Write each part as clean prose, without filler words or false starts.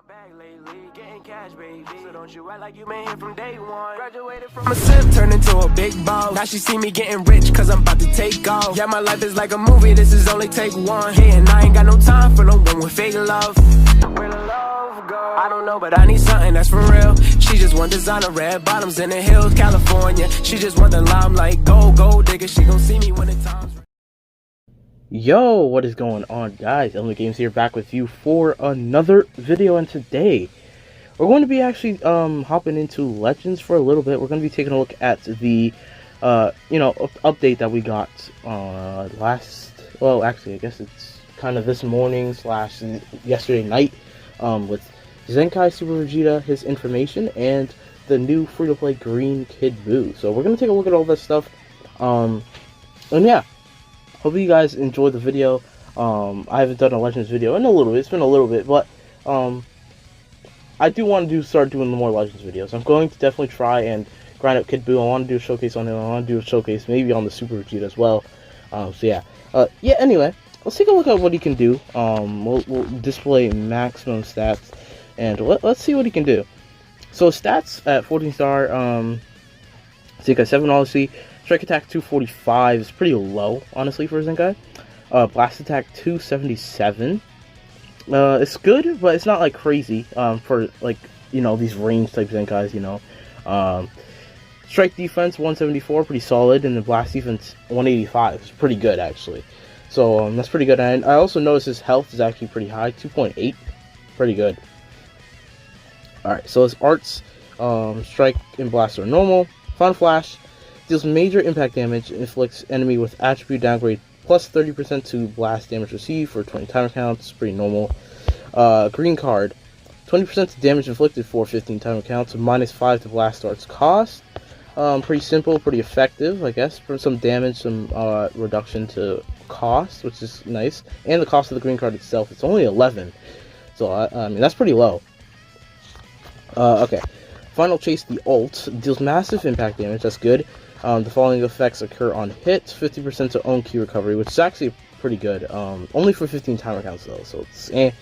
bag lately, getting cash, baby. So don't you act like you been here from day one. Graduated from a simp, turned into a big boss. Now she see me getting rich, cause I'm about to take off. Yeah, my life is like a movie, this is only take one. Yeah, and I ain't got no time for no one with fake love. Where the love go? I don't know, but I need something that's for real. She just want designer red bottoms in the hills, California. She just want the limelight, gold digger. She gon' see me when the time's right. Yo, what is going on, guys? Emily Games here, back with you for another video, and today we're going to be actually hopping into Legends for a little bit. We're going to be taking a look at the update that we got actually I guess it's kind of this morning slash yesterday night with ZENKAI Super Vegeta, his information, and the new free-to-play Green Kid BUU. So we're going to take a look at all this stuff, and yeah, hope you guys enjoyed the video. I haven't done a Legends video in a little bit. It's been a little bit, but I do want to start doing more Legends videos. I'm going to definitely try and grind up Kid BUU. I want to do a showcase on him. I want to do a showcase maybe on the Super Vegeta as well. So yeah. Anyway, let's take a look at what he can do. We'll display maximum stats, and let's see what he can do. So stats at 14 star. ZENKAI 7 obviously. Strike attack 245 is pretty low, honestly, for ZENKAI. Blast attack 277. It's good, but it's not like crazy for like these range type ZENKAIs. Strike defense 174, pretty solid, and the blast defense 185 is pretty good actually. So that's pretty good. And I also noticed his health is actually pretty high, 2.8, pretty good. All right, so his arts, strike and blast are normal. Fun flash. Deals major impact damage, inflicts enemy with attribute downgrade plus 30% to blast damage received for 20 timer counts, pretty normal. Green card, 20% to damage inflicted for 15 timer counts, minus 5 to blast arts cost. Pretty simple, pretty effective, I guess, for some damage, some reduction to cost, which is nice. And the cost of the green card itself, it's only 11, so I mean, that's pretty low. Okay, Final Chase, the ult, deals massive impact damage, that's good. The following effects occur on hits, 50% to own key recovery, which is actually pretty good. Only for 15 timer counts though, so it's and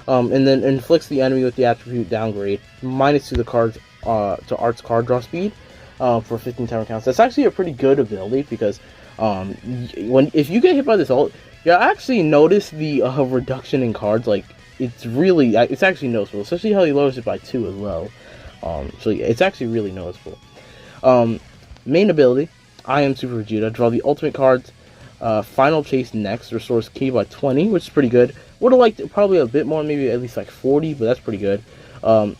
then inflicts the enemy with the attribute downgrade, minus to the cards to arts card draw speed for 15 timer counts. That's actually a pretty good ability because if you get hit by this ult, you actually notice the reduction in cards. Like it's actually noticeable, especially how he lowers it by 2 as well. So yeah, it's actually really noticeable. Main ability, I am Super Vegeta. Draw the ultimate cards. Final Chase next. Restores key by 20, which is pretty good. Would have liked probably a bit more, maybe at least like 40, but that's pretty good. 50%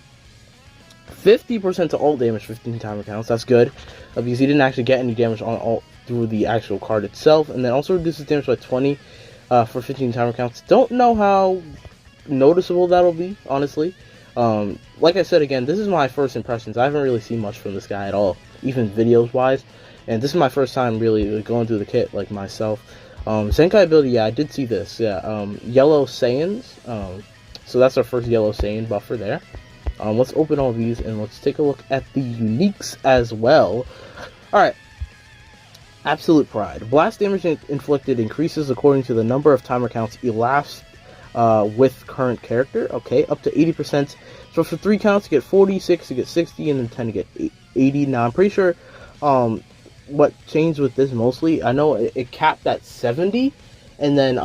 to ult damage, 15 timer counts. That's good. Because he didn't actually get any damage on ult through the actual card itself. And then also reduces damage by 20 for 15 timer counts. Don't know how noticeable that'll be, honestly. Like I said again, this is my first impressions. I haven't really seen much from this guy at all, even videos wise, and this is my first time really going through the kit like myself. ZENKAI ability, yeah, I did see this. Yeah, yellow Saiyans. So that's our first yellow Saiyan buffer there. Let's open all these and let's take a look at the uniques as well. All right. Absolute Pride. Blast damage inflicted increases according to the number of timer counts elapsed with current character. Okay, up to 80%. So for 3 counts you get 40, 6 you get 60, and then 10 you get 80. Now I'm pretty sure what changed with this mostly, I know it capped at 70, and then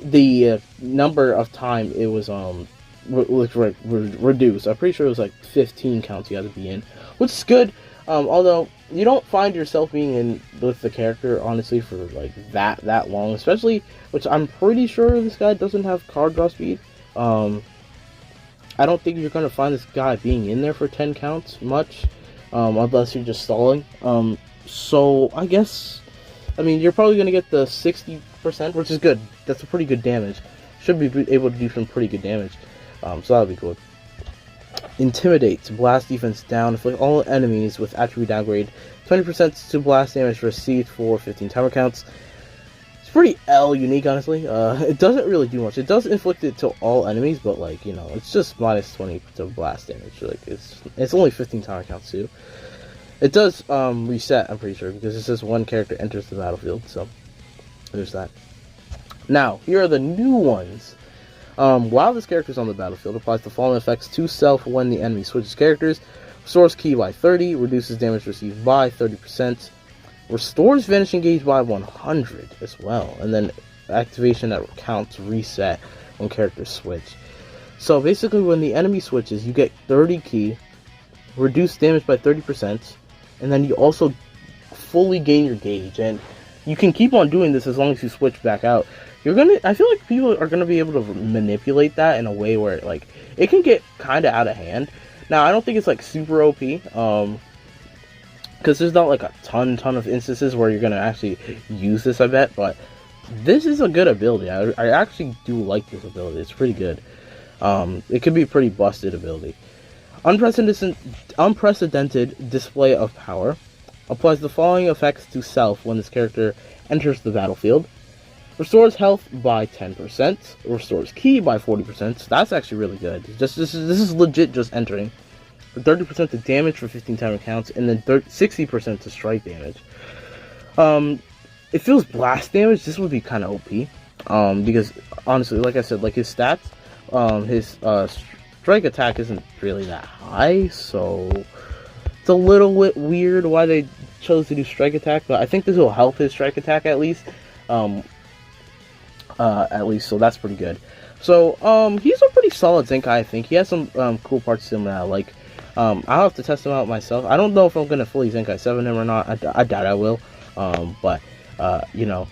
the number of time it was reduced. I'm pretty sure it was like 15 counts you had to be in, which is good. Although you don't find yourself being in with the character honestly for like that long, especially, which I'm pretty sure this guy doesn't have card draw speed. I don't think you're gonna find this guy being in there for 10 counts much, unless you're just stalling. So I guess, I mean, you're probably gonna get the 60%, which is good. That's a pretty good damage. Should be able to do some pretty good damage. So that'll be cool. Intimidates, blast defense down, inflict all enemies with attribute downgrade, 20% to blast damage received for 15 timer counts. It's pretty unique, honestly. It doesn't really do much. It does inflict it to all enemies, but like, it's just minus 20 to blast damage. Like it's only 15 timer counts too. It does reset, I'm pretty sure, because it says one character enters the battlefield, so there's that. Now, here are the new ones. While this character is on the battlefield, applies the following effects to self when the enemy switches characters. Restores ki by 30, reduces damage received by 30%, restores vanishing gauge by 100 as well, and then activation that counts reset when characters switch. So basically when the enemy switches, you get 30 ki, reduce damage by 30%, and then you also fully gain your gauge, and you can keep on doing this as long as you switch back out. I feel like people are gonna be able to manipulate that in a way where like it can get kind of out of hand. Now I don't think it's like super OP, because there's not like a ton of instances where you're gonna actually use this, I bet. But this is a good ability. I actually do like this ability. It's pretty good. It could be a pretty busted ability. Unprecedented display of power. Applies the following effects to self when this character enters the battlefield. Restores health by 10%. Restores ki by 40%. That's actually really good. This is legit just entering. For 30% to damage for 15 timer counts, and then 60% to strike damage. It feels blast damage. This would be kind of OP. Because honestly, like I said, like his stats, his strike attack isn't really that high, so it's a little bit weird why they chose to do strike attack, but I think this will help his strike attack at least. So that's pretty good. So, he's a pretty solid Zenkai, I think. He has some cool parts to him that I like. I'll have to test him out myself. I don't know if I'm going to fully Zenkai 7 him or not. I doubt I will. But, you know,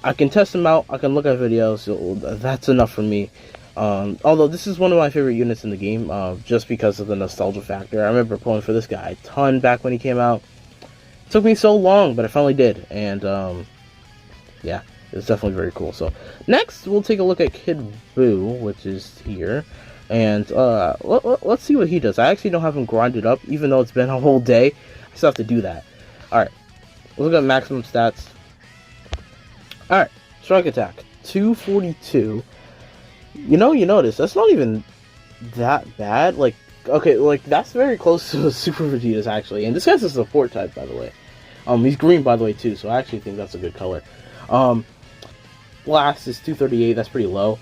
I can test him out. I can look at videos. So that's enough for me. Although this is one of my favorite units in the game, just because of the nostalgia factor. I remember pulling for this guy a ton back when he came out. It took me so long, but I finally did. And, yeah, it's definitely very cool. So, next, we'll take a look at Kid BUU, which is here. And, let's see what he does. I actually don't have him grinded up, even though it's been a whole day. I still have to do that. Alright, we'll look at maximum stats. Alright, strike attack, 242. You notice, that's not even that bad. Like, okay, like, that's very close to the Super Vegeta's, actually. And this guy's a support type, by the way. He's green, by the way, too, so I actually think that's a good color. Blast is 238, that's pretty low.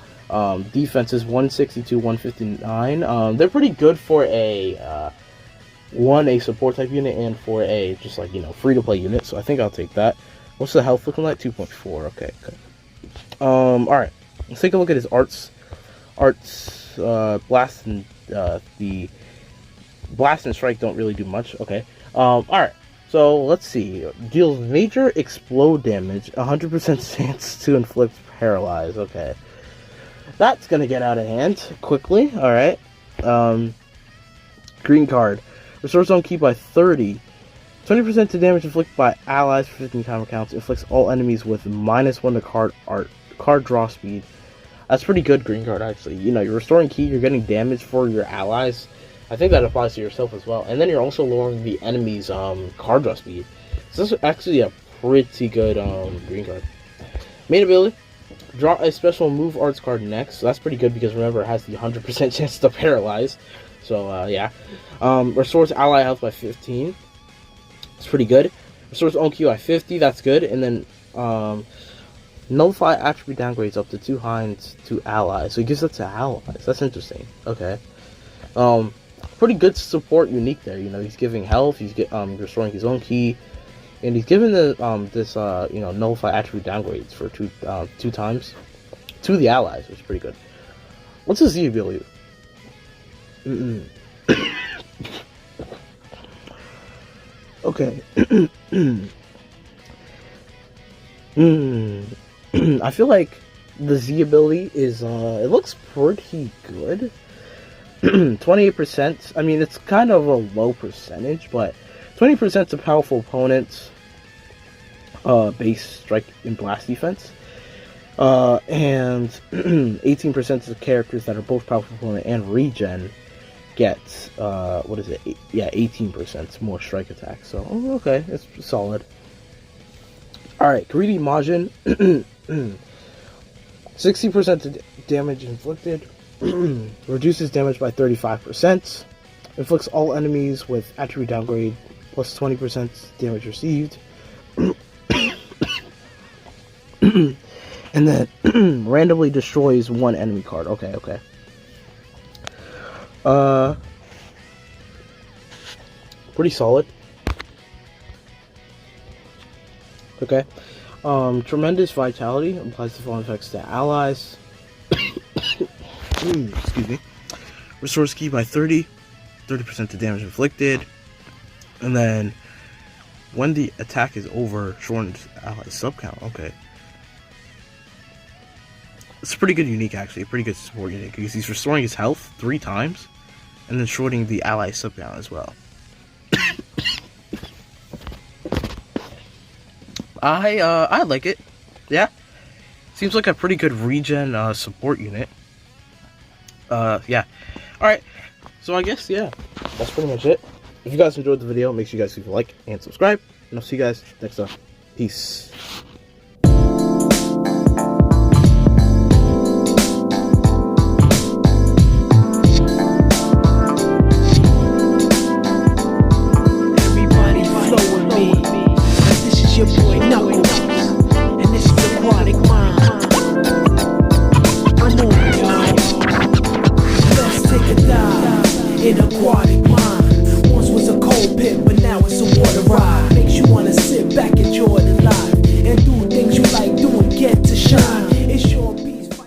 Defense is 162, 159. They're pretty good for a support type unit, and for a, just like, free-to-play unit, so I think I'll take that. What's the health looking like? 2.4, okay. Alright, let's take a look at his arts. Blast and the blast and strike don't really do much. Okay. Alright. So let's see. Deals major explode damage, 100% chance to inflict paralyze. Okay. That's gonna get out of hand quickly. Alright. Green card. Restores own ki by 30. 20% to damage inflicted by allies for 15 timer counts. Inflicts all enemies with -1 to card draw speed. That's pretty good, green card, actually. You're restoring ki, you're getting damage for your allies. I think that applies to yourself as well. And then you're also lowering the enemy's card draw speed. So this is actually a pretty good green card. Main ability, draw a special move arts card next. So that's pretty good because remember it has the 100% chance to paralyze. So yeah. Restores ally health by 15. It's pretty good. Restores own ki by 50, that's good. And then nullify attribute downgrades up to 2 hinds to allies. So he gives that to allies. That's interesting. Okay. Pretty good support unique there. He's giving health, he's restoring his own ki, and he's giving the nullify attribute downgrades for two times to the allies, which is pretty good. What's his Z ability? Okay. I feel like the Z ability is, it looks pretty good. 28%, I mean, it's kind of a low percentage, but 20% to powerful opponents, base strike and blast defense, and 18% to characters that are both powerful opponent and regen gets, 18% more strike attack, so, okay, it's solid. Alright, Greedy Majin, 60% to damage inflicted, reduces damage by 35%, inflicts all enemies with attribute downgrade plus 20% damage received, and And then randomly destroys one enemy card. Okay. Pretty solid. Okay. Tremendous vitality applies the following effects to allies. Excuse me. Restores ki by 30% to damage inflicted. And then when the attack is over, shortens ally sub count. Okay. It's a pretty good unique, actually. A pretty good support unique, because he's restoring his health 3 times and then shortening the ally sub count as well. I like it. Yeah. Seems like a pretty good regen support unit. Yeah. Alright. So I guess, yeah. That's pretty much it. If you guys enjoyed the video, make sure you guys leave a like and subscribe. And I'll see you guys next time. Peace. Your boy Knuckles, and this is Aquatic Mind. I'm on y'all. Let's take a dive in Aquatic Mind. Once was a cold pit, but now it's a water ride.